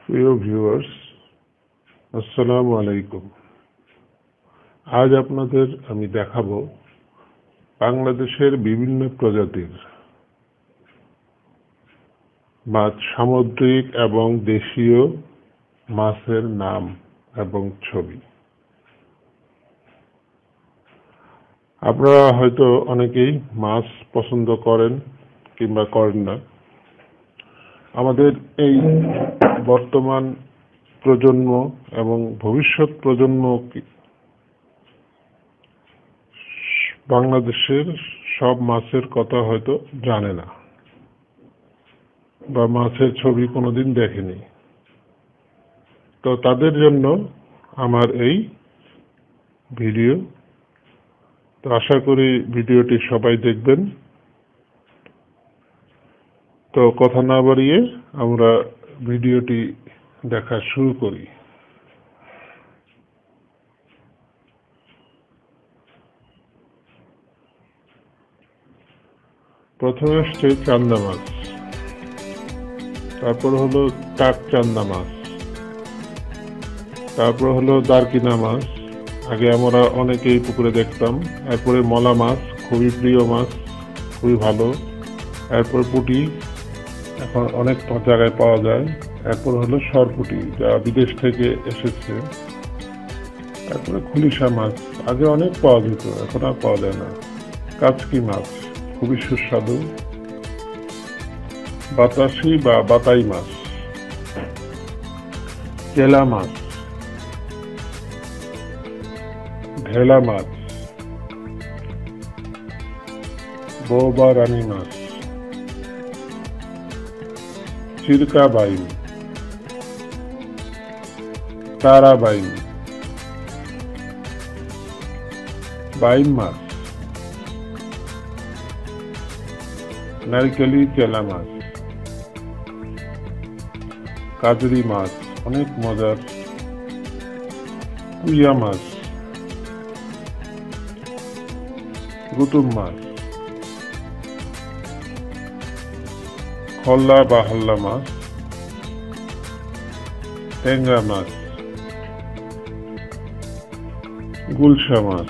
প্রিয় ভিউয়ার্স, আসসালামু আলাইকুম। আজ আপনাদের আমি দেখাবো বাংলাদেশের বিভিন্ন প্রজাতির মাছ, সামুদ্রিক এবং দেশীয় মাছের নাম এবং ছবি। আপনারা হয়তো অনেকেই মাছ পছন্দ করেন কিংবা করেন না। আমাদের এই বর্তমান প্রজন্ম এবং ভবিষ্যৎ প্রজন্ম বাংলাদেশের সব মাছের কথা হয়তো জানে না বা মাছের ছবি কোনোদিন দেখেনি। তো তাদের জন্য আমার এই ভিডিও। তো আশা করি ভিডিওটি সবাই দেখবেন। তো কথা না বাড়িয়ে আমরা ভিডিওটি দেখা শুরু করি। প্রথমে আসছে চান্দা মাছ, তারপর হলো টাক চান্দা মাছ, তারপর হলো দারকিনা মাছ, আগে আমরা অনেকেই পুকুরে দেখতাম। এরপরে মলা মাছ, খুবই প্রিয় মাছ, খুবই ভালো। এরপর পুঁটি, এখন অনেক জায়গায় পাওয়া যায়। এরপর হলো সরপুঁটি, যা বিদেশ থেকে এসেছে। তারপরে খুলিশা মাছ, আগে অনেক পাওয়া যেত, এখন আর পাওয়া যায় না। কাচকি মাছ, খুবই সুস্বাদু। বাতাসি বা বাতাই মাছ, চেলা মাছ, ঢেলা মাছ, বৌ বা রানী মাছ, চিরকা বাইম, তারা বাইম, বাইম মাছ, নারকেলি চেলা মাছ, কাজরি মাছ, অনেক মজার। কুইয়া মাছ, গুতুম মাছ, খল্লা বা হাল্লা মাছ, ট্যাংরা মাছ, গুলশা মাছ,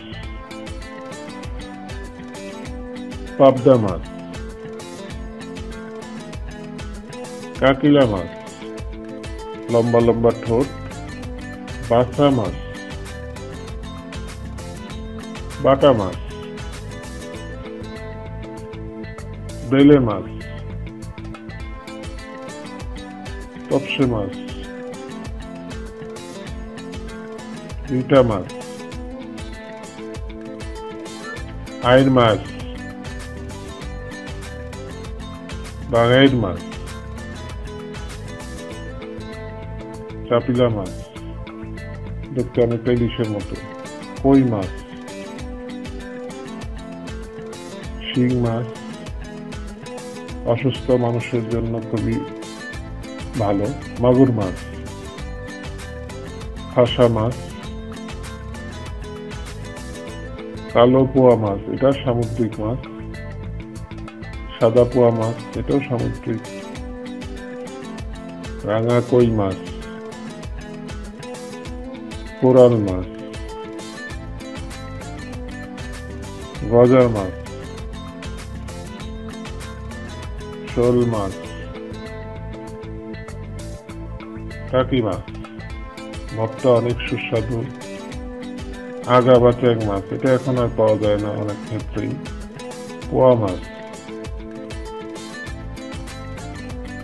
পাবদা মাছ, কাকিলা মাছ, লম্বা লম্বা ঠোঁট, বাসা মাছ, বাটা মাছ, বেলে মাছ, তপসে মাছ, রিটা মাছ, আইর মাছ, বাঙাইর মাছ, চাপিলা মাছ, দেখতে অনেকটা ইলিশের মতো, কই মাছ, শিং মাছ, অসুস্থ মানুষের জন্য খুবই ভালো। মাগুর মাছ, ফাঁসা মাছ, কালো পোয়া মাছ, এটা সামুদ্রিক মাছ। সাদা পোয়া মাছ, এটাও সামুদ্রিক। রাঙা কই মাছ, কোরাল মাছ, গজার মাছ, শোল মাছ, টাকি মাছ, ভর্তা অনেক সুস্বাদু। আগা বা চ্যাং মাছ, এটা এখন আর পাওয়া যায় না অনেক ক্ষেত্রেই। পোয়া মাছ,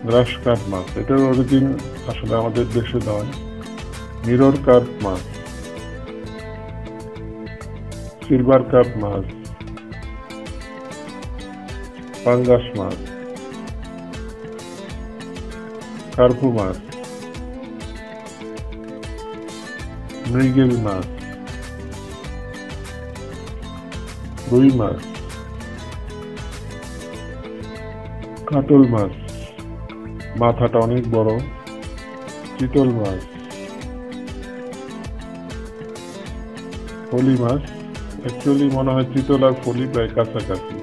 গ্রাস কার্প মাছ, এটার অরিজিন আসলে আমাদের দেশে নয়। মিরর কার্প মাছ, সিলভার কার্প মাছ, পাঙ্গাস মাছ, কার্পু মাছ, মৃগেল মাছ, রুই মাছ, কাতল মাছ, মাথাটা অনেক বড়, চিতল মাছ, ফলি মাছ, অ্যাকচুয়ালি মনে হয় চিতল আর ফলি প্রায় কাছাকাছি।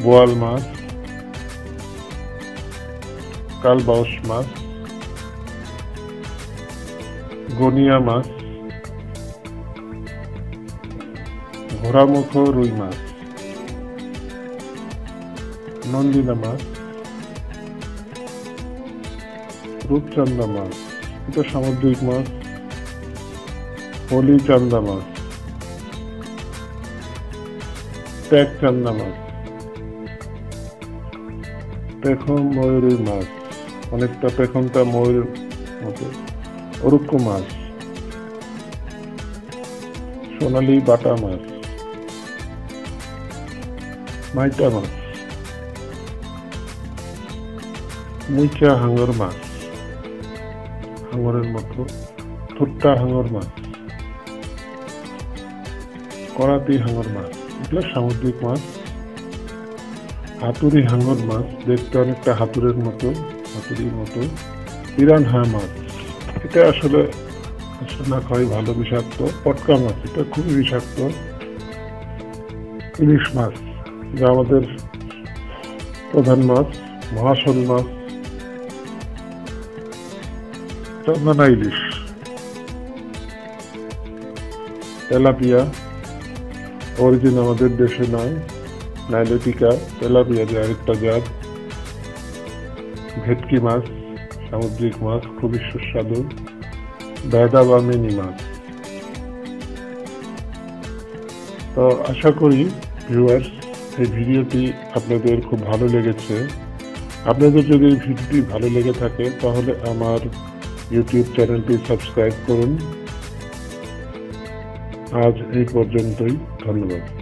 বোয়াল মাছ, কালবাউস মাছ, গনিয়া মাছ, ঘোড়ামুখ রুই মাছ, নন্দিনা মাছ, রূপচান্দা মাছ, এটা সামুদ্রিক মাছ, হলি চান্দা মাছ, ট্যাগ চান্দা মাছ, পেখম ময়ূরী মাছ, অনেকটা পেখমটা ময়ূর মতো, অরুক্ষ মাছ, সোনালী বাটা মাছ, মাইটা মাছ, মুইচা হাঙর মাছ, হাঙরের মতো, থুট্টা হাঙর মাছ, করাতি হাঙর মাছ, এগুলো সামুদ্রিক মাছ। হাতুড়ি হাঙর মাছ, দেখতে অনেকটা হাতুড়ির মতো, পিরানহা মাছ, এটা আসলে না খাওয়াই ভালো, বিষাক্ত। পটকা মাছ, এটা খুবই বিষাক্ত। ইলিশ মাছ, যা আমাদের প্রধান মাছ। মহাশোল মাছ, চন্দনা ইলিশ, তেলাপিয়া, অরিজিন আমাদের দেশে নয়, নাইলেটিকা তেলাপিয়া যে আরেকটা জাত। ভেটকি মাছ, সামুদ্রিক মাছ, খুবই সুস্বাদু। ভেদা বা মিনি মাছ। তো আশা করি ভিউয়ার্স, এই ভিডিওটি আপনাদের খুব ভালো লেগেছে। আপনাদের যদি এই ভিডিওটি ভালো লেগে থাকে তাহলে আমার ইউটিউব চ্যানেলটি সাবস্ক্রাইব করুন। আজ এই পর্যন্তই, ধন্যবাদ।